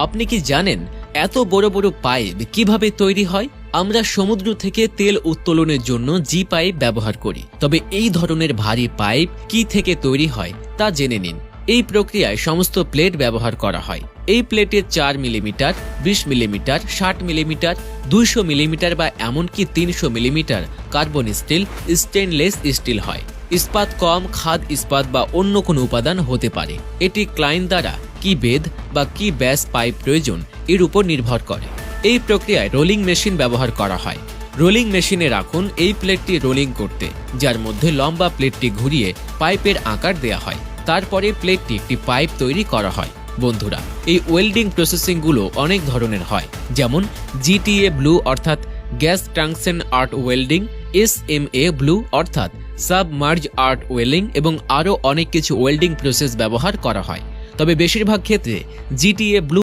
আপনি কি জানেন এত বড় বড় পাইপ কিভাবে তৈরি হয়? আমরা সমুদ্র থেকে তেল উত্তোলনের জন্য জি পাইপ ব্যবহার করি, তবে এই ধরনের ভারী পাইপ কি থেকে তৈরি হয় তা জেনে নিন। এই প্রক্রিয়ায় সমস্ত প্লেট ব্যবহার করা হয়। এই প্লেটে 4 মিলিমিটার, 20 মিলিমিটার, 60 মিলিমিটার, 200 মিলিমিটার বা এমনকি 300 millimetre carbon still, stainless steel হয়। ইস্পাত কম, খাদ ইস্পাত বা অন্য কোনো উপাদান হতে পারে। এটি ক্লায়েন্ট দ্বারা কি বেধ বা কি ব্যাস পাইপ প্রয়োজন এর উপর নির্ভর করে। এই প্রক্রিয়ায় রোলিং মেশিন ব্যবহার করা হয়। রোলিং মেশিনে রাখুন এই প্লেটটি রোলিং করতে, যার মধ্যে লম্বা প্লেটটি ঘুরিয়ে পাইপের আকার দেয়া হয়। তারপরে প্লেটটি একটি পাইপ তৈরি করা হয়। বন্ধুরা, এই ওয়েল্ডিং প্রসেসিংগুলো অনেক ধরনের হয়, যেমন জিটিএ ব্লু অর্থাৎ gas tungsten art welding, SMA blue অর্থাৎ সাবমার্জ আর্ট ওয়েল্ডিং এবং আরও অনেক কিছু ওয়েল্ডিং প্রসেস ব্যবহার করা হয়। তবে বেশিরভাগ ক্ষেত্রে জিটিএ ব্লু